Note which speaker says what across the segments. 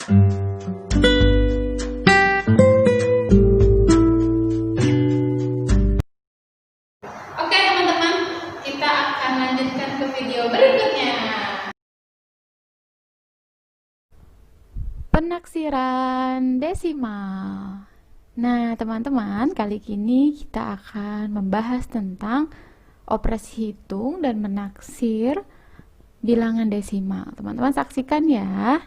Speaker 1: Oke teman-teman, kita akan lanjutkan ke video berikutnya. Penaksiran desimal. Nah teman-teman, kali ini kita akan membahas tentang operasi hitung dan menaksir bilangan desimal. Teman-teman saksikan ya,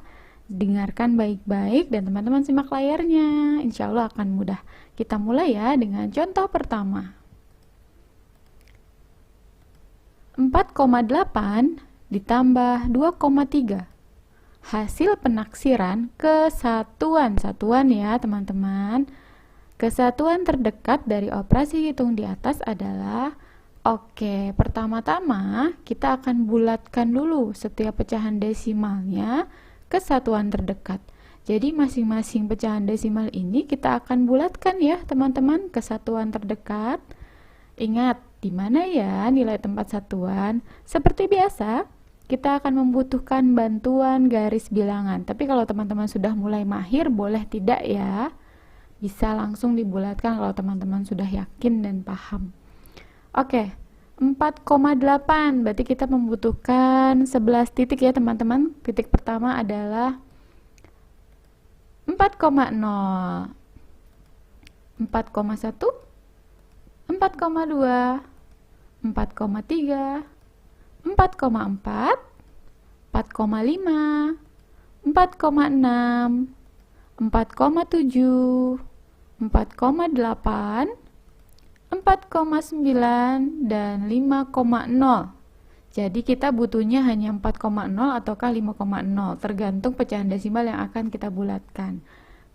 Speaker 1: dengarkan baik-baik dan teman-teman simak layarnya. Insya Allah akan mudah. Kita mulai ya dengan contoh pertama. 4,8 ditambah 2,3. Hasil penaksiran kesatuan. Satuan ya teman-teman. Kesatuan terdekat dari operasi hitung di atas adalah, oke, pertama-tama kita akan bulatkan dulu setiap pecahan desimalnya ke satuan terdekat. Jadi masing-masing pecahan desimal ini kita akan bulatkan ya teman-teman ke satuan terdekat. Ingat, di mana ya nilai tempat satuan? Seperti biasa, kita akan membutuhkan bantuan garis bilangan. Tapi kalau teman-teman sudah mulai mahir, boleh tidak ya? Bisa langsung dibulatkan kalau teman-teman sudah yakin dan paham. Oke, 4,8 berarti kita membutuhkan 11 titik ya teman-teman. Titik pertama adalah 4,0, 4,1, 4,2, 4,3, 4,4, 4,5, 4,6, 4,7, 4,8, 4,9, dan 5,0. Jadi kita butuhnya hanya 4,0 ataukah 5,0, tergantung pecahan desimal yang akan kita bulatkan.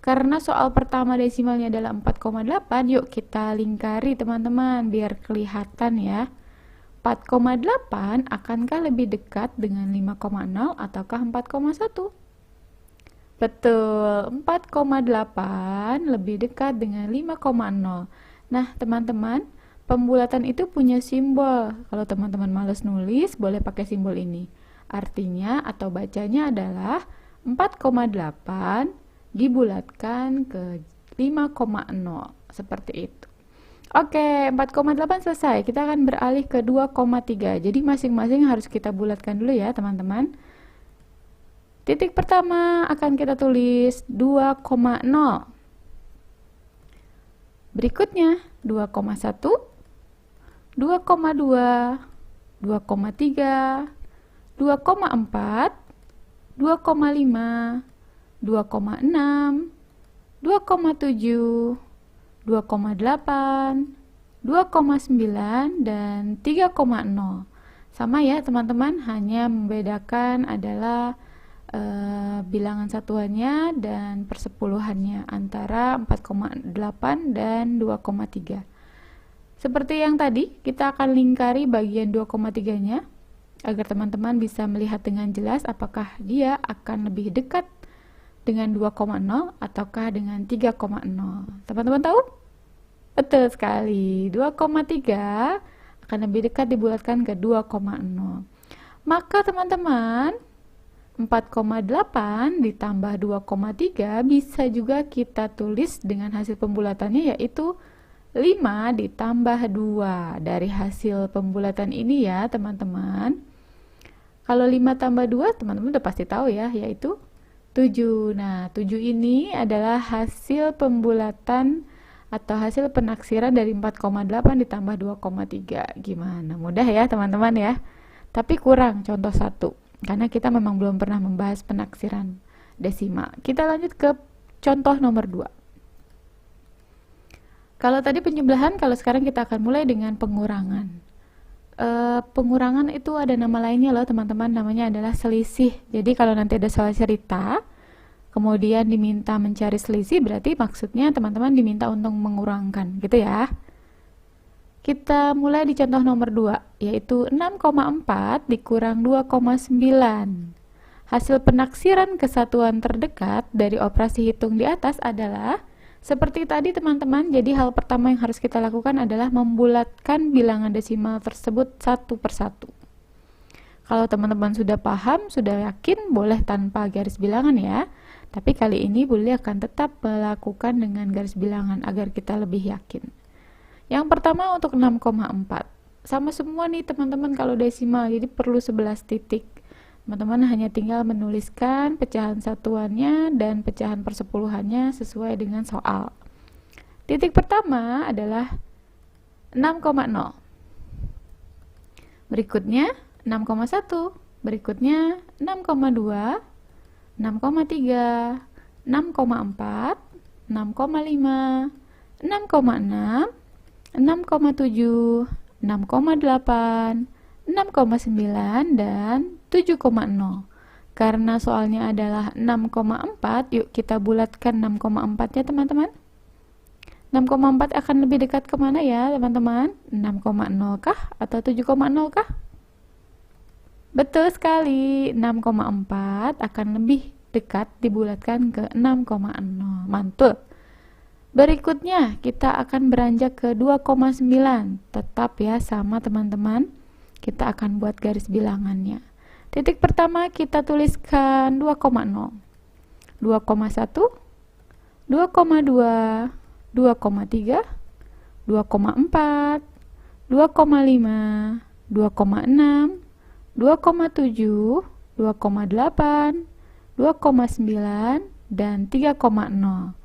Speaker 1: Karena soal pertama desimalnya adalah 4,8, yuk kita lingkari teman-teman biar kelihatan ya. 4,8 akankah lebih dekat dengan 5,0 ataukah 4,1? Betul, 4,8 lebih dekat dengan 5,0. Nah teman-teman, pembulatan itu punya simbol. Kalau teman-teman males nulis, boleh pakai simbol ini. Artinya atau bacanya adalah 4,8 dibulatkan ke 5,0 seperti itu. Oke, 4,8 selesai. Kita akan beralih ke 2,3. Jadi masing-masing harus kita bulatkan dulu ya teman-teman. Titik pertama akan kita tulis 2,0. Berikutnya 2,1, 2,2, 2,3, 2,4, 2,5, 2,6, 2,7, 2,8, 2,9, dan 3,0. Sama ya teman-teman, hanya membedakan adalah bilangan satuannya dan persepuluhannya antara 4,8 dan 2,3. Seperti yang tadi, kita akan lingkari bagian 2,3-nya agar teman-teman bisa melihat dengan jelas apakah dia akan lebih dekat dengan 2,0 ataukah dengan 3,0. Teman-teman tahu? Betul sekali, 2,3 akan lebih dekat dibulatkan ke 2,0. Maka teman-teman, 4,8 ditambah 2,3 bisa juga kita tulis dengan hasil pembulatannya, yaitu 5 ditambah 2. Dari hasil pembulatan ini ya teman-teman, kalau 5 tambah 2 teman-teman udah pasti tahu ya, yaitu 7. Nah 7 ini adalah hasil pembulatan atau hasil penaksiran dari 4,8 ditambah 2,3. Gimana? Mudah ya teman-teman ya. Tapi kurang contoh 1 karena kita memang belum pernah membahas penaksiran desimal. Kita lanjut ke contoh nomor 2. Kalau tadi penjumlahan, kalau sekarang kita akan mulai dengan pengurangan. Pengurangan itu ada nama lainnya loh teman-teman, namanya adalah selisih. Jadi kalau nanti ada soal cerita kemudian diminta mencari selisih, berarti maksudnya teman-teman diminta untuk mengurangkan gitu ya. Kita mulai di contoh nomor 2, yaitu 6,4 dikurang 2,9. Hasil penaksiran kesatuan terdekat dari operasi hitung di atas adalah seperti tadi teman-teman. Jadi hal pertama yang harus kita lakukan adalah membulatkan bilangan desimal tersebut satu persatu. Kalau teman-teman sudah paham, sudah yakin, boleh tanpa garis bilangan ya. Tapi kali ini Buli akan tetap melakukan dengan garis bilangan agar kita lebih yakin. Yang pertama untuk 6,4. Sama semua nih teman-teman kalau desimal, jadi perlu 11 titik. Teman-teman hanya tinggal menuliskan pecahan satuannya dan pecahan persepuluhannya sesuai dengan soal. Titik pertama adalah 6,0. Berikutnya 6,1. Berikutnya 6,2, 6,3, 6,4, 6,5, 6,6, 6,7, 6,8, 6,9, dan 7,0. Karena soalnya adalah 6,4, yuk kita bulatkan 6,4 ya teman-teman. 6,4 akan lebih dekat kemana ya teman-teman? 6,0 kah atau 7,0 kah? Betul sekali, 6,4 akan lebih dekat dibulatkan ke 6,0. Mantul. Berikutnya kita akan beranjak ke 2,9. Tetap ya sama teman-teman. Kita akan buat garis bilangannya. Titik pertama kita tuliskan 2,0. 2,1, 2,2, 2,3, 2,4, 2,5, 2,6, 2,7, 2,8, 2,9, dan 3,0.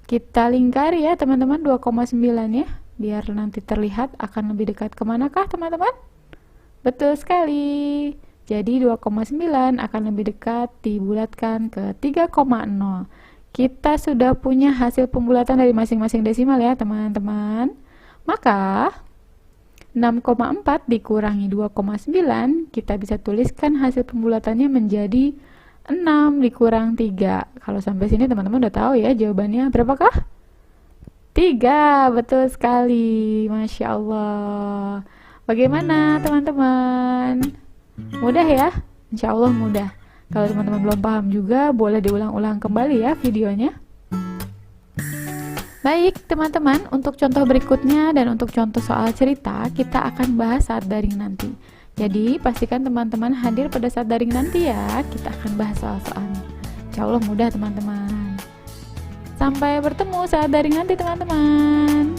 Speaker 1: Kita lingkari ya teman-teman 2,9 ya, biar nanti terlihat akan lebih dekat kemanakah teman-teman? Betul sekali. Jadi 2,9 akan lebih dekat dibulatkan ke 3,0. Kita sudah punya hasil pembulatan dari masing-masing desimal ya teman-teman. Maka 6,4 dikurangi 2,9, kita bisa tuliskan hasil pembulatannya menjadi 6 dikurang 3. Kalau sampai sini teman-teman udah tahu ya jawabannya berapakah? 3, betul sekali. Masya Allah. Bagaimana teman-teman? Mudah ya? Insya Allah mudah. Kalau teman-teman belum paham juga, boleh diulang-ulang kembali ya videonya. Baik teman-teman, untuk contoh berikutnya dan untuk contoh soal cerita, kita akan bahas saat daring nanti. Jadi pastikan teman-teman hadir pada saat daring nanti ya, kita akan bahas soal-soalnya. Insya Allah mudah teman-teman. Sampai bertemu saat daring nanti teman-teman.